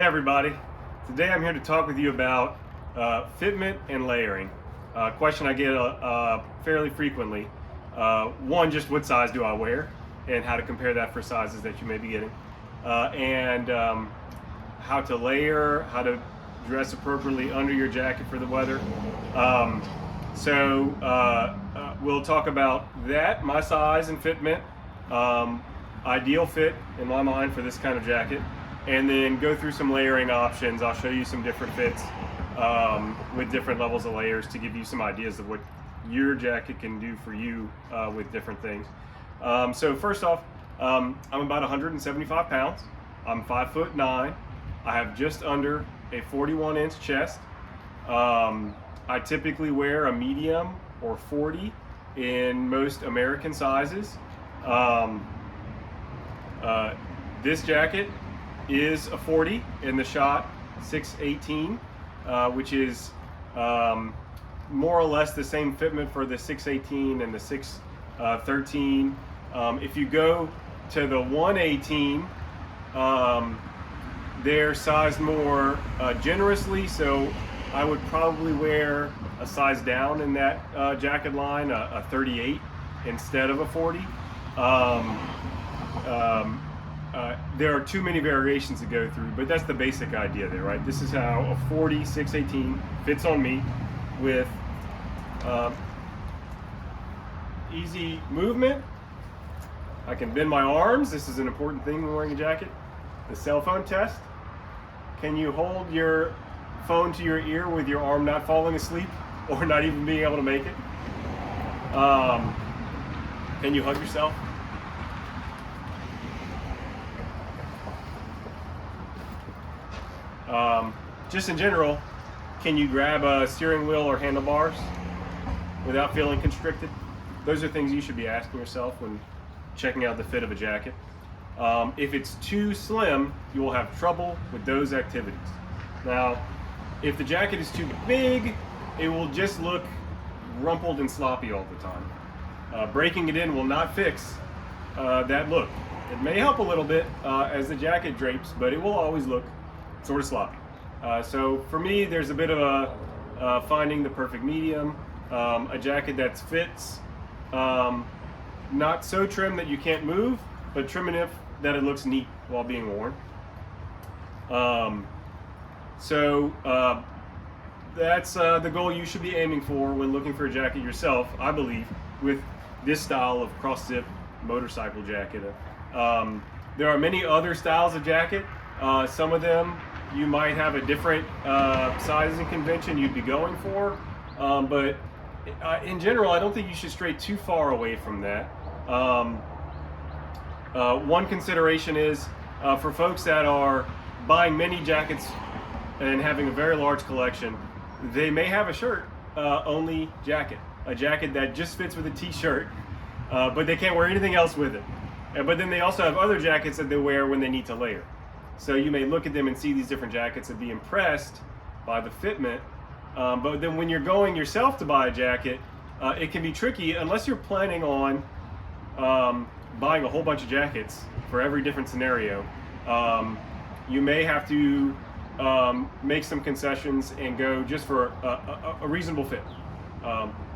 everybody. Today I'm here to talk with you about fitment and layering. A question I get fairly frequently. One, just what size do I wear and how to compare that for sizes that you may be getting. And how to layer, how to dress appropriately under your jacket for the weather. We'll talk about that, my size and fitment, ideal fit in my mind for this kind of jacket, and then go through some layering options. I'll show you some different fits with different levels of layers to give you some ideas of what your jacket can do for you with different things. So first off, I'm about 175 pounds. I'm 5'9". I have just under a 41-inch chest. I typically wear a medium or 40 in most American sizes. This jacket is a 40 in the Schott 618, which is more or less the same fitment for the 618 and the 613. If you go to the 118, they're sized more generously, so I would probably wear a size down in that jacket line, a 38 instead of a 40. There are too many variations to go through, but that's the basic idea there, right? This is how a 40 618 fits on me with easy movement. I can bend my arms. This is an important thing when wearing a jacket. The cell phone test. Can you hold your phone to your ear with your arm not falling asleep or not even being able to make it? Can you hug yourself? Just in general, can you grab a steering wheel or handlebars without feeling constricted? Those are things you should be asking yourself when checking out the fit of a jacket. If it's too slim, you will have trouble with those activities. Now, if the jacket is too big, it will just look rumpled and sloppy all the time. Breaking it in will not fix that look. It may help a little bit as the jacket drapes, but it will always look sort of sloppy. So for me, there's a bit of a finding the perfect medium, a jacket that fits, not so trim that you can't move, but trim enough that it looks neat while being worn. That's the goal you should be aiming for when looking for a jacket yourself, I believe, with this style of cross-zip motorcycle jacket. There are many other styles of jacket. Some of them you might have a different size and convention you'd be going for, but in general, I don't think you should stray too far away from that. One consideration is for folks that are buying many jackets and having a very large collection, they may have a shirt only jacket, a jacket that just fits with a t-shirt, but they can't wear anything else with it. But then they also have other jackets that they wear when they need to layer. So you may look at them and see these different jackets and be impressed by the fitment, but then when you're going yourself to buy a jacket, it can be tricky unless you're planning on buying a whole bunch of jackets for every different scenario. You may have to make some concessions and go just for a reasonable fit.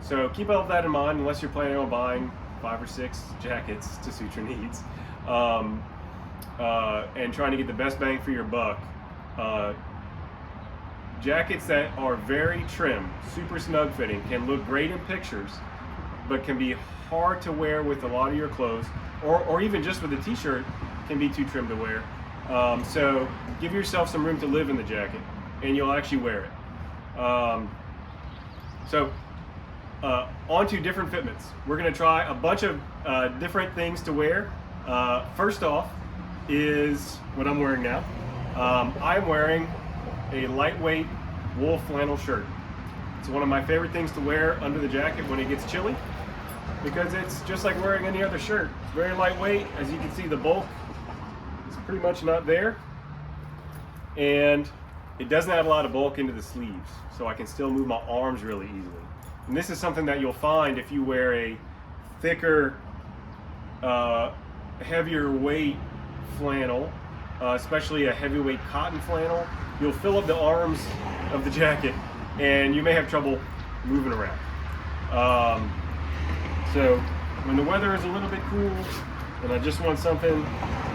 So keep all of that in mind unless you're planning on buying 5 or 6 jackets to suit your needs. And trying to get the best bang for your buck. Jackets that are very trim, super snug fitting, can look great in pictures, but can be hard to wear with a lot of your clothes, or even just with a t-shirt can be too trim to wear. So give yourself some room to live in the jacket, and you'll actually wear it. On to different fitments. We're going to try a bunch of different things to wear. First off is what I'm wearing now. I'm wearing a lightweight wool flannel shirt. It's one of my favorite things to wear under the jacket when it gets chilly, because it's just like wearing any other shirt. It's very lightweight. As you can see, the bulk is pretty much not there, and it doesn't add a lot of bulk into the sleeves, so I can still move my arms really easily. And this is something that you'll find if you wear a thicker, heavier weight flannel especially a heavyweight cotton flannel, you'll fill up the arms of the jacket and you may have trouble moving around. So when the weather is a little bit cool and I just want something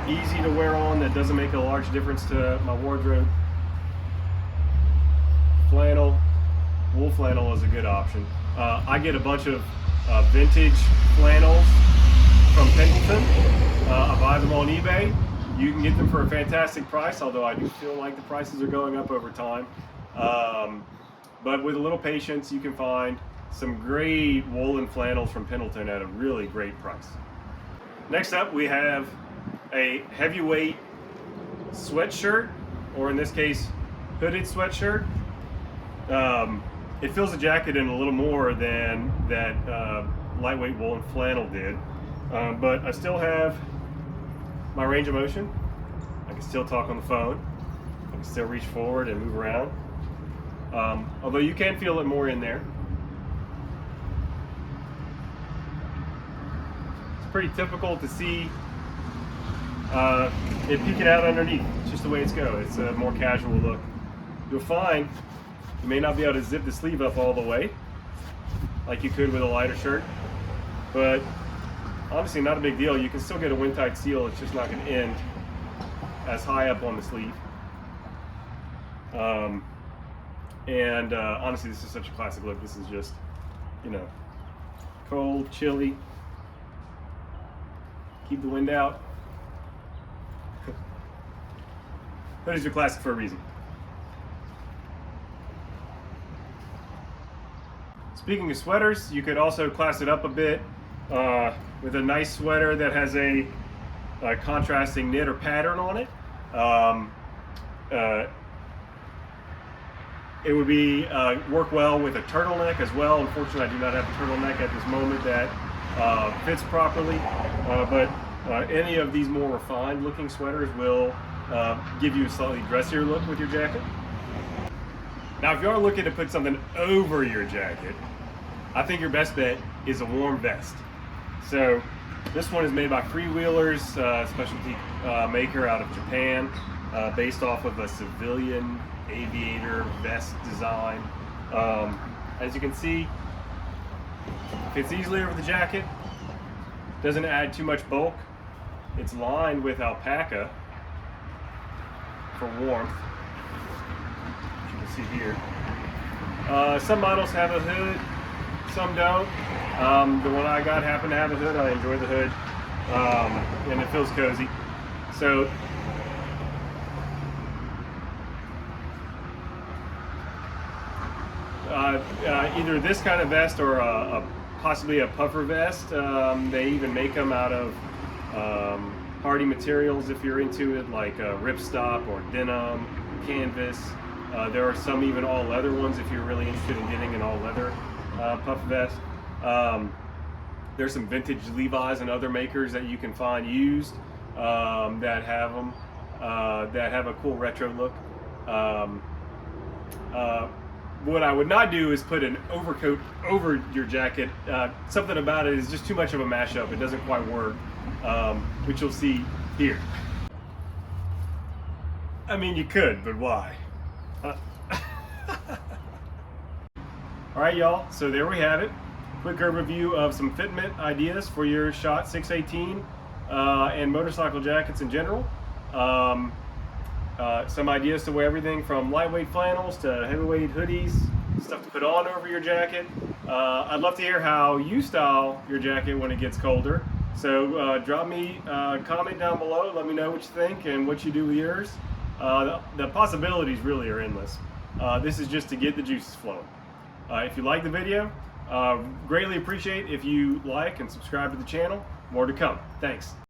easy to wear on that doesn't make a large difference to my wardrobe, flannel, wool flannel is a good option. I get a bunch of vintage flannels from Pendleton. I buy them on eBay. You can get them for a fantastic price, although I do feel like the prices are going up over time. But with a little patience, you can find some great woolen flannels from Pendleton at a really great price. Next up, we have a heavyweight sweatshirt, or in this case, hooded sweatshirt. It fills the jacket in a little more than that lightweight woolen flannel did, but I still have my range of motion. I can still talk on the phone. I can still reach forward and move around. Although you can feel it more in there. It's pretty typical to see it peeking out underneath. It's just the way it's go. It's a more casual look. You'll find you may not be able to zip the sleeve up all the way like you could with a lighter shirt, but honestly not a big deal. You can still get a wind tight seal. It's just not going to end as high up on the sleeve. Honestly, this is such a classic look. This is just, you know, cold, chilly, keep the wind out. Hoodies are classic for a reason. Speaking of sweaters, you could also class it up a bit with a nice sweater that has a contrasting knit or pattern on it. It would be work well with a turtleneck as well. Unfortunately, I do not have a turtleneck at this moment that fits properly, but any of these more refined looking sweaters will give you a slightly dressier look with your jacket. Now, if you are looking to put something over your jacket, I think your best bet is a warm vest. So this one is made by Freewheelers, specialty maker out of Japan, based off of a civilian aviator vest design. As you can see, fits easily over the jacket, doesn't add too much bulk. It's lined with alpaca for warmth, as you can see here. Some models have a hood, some don't. The one I got happened to have a hood. I enjoy the hood, and it feels cozy. So either this kind of vest or possibly a puffer vest. They even make them out of hardy materials if you're into it, like ripstop or denim, canvas. There are some even all leather ones if you're really interested in getting an all leather puff vest. There's some vintage Levi's and other makers that you can find used that have them, that have a cool retro look. What I would not do is put an overcoat over your jacket. Something about it is just too much of a mashup. It doesn't quite work, which you'll see here. I mean, you could, but why? All right, y'all, so there we have it. Quick overview of some fitment ideas for your Schott 618 and motorcycle jackets in general. Some ideas to wear everything from lightweight flannels to heavyweight hoodies, stuff to put on over your jacket. I'd love to hear how you style your jacket when it gets colder. So drop me a comment down below. Let me know what you think and what you do with yours. The possibilities really are endless. This is just to get the juices flowing. If you like the video, greatly appreciate if you like and subscribe to the channel. More to come. Thanks.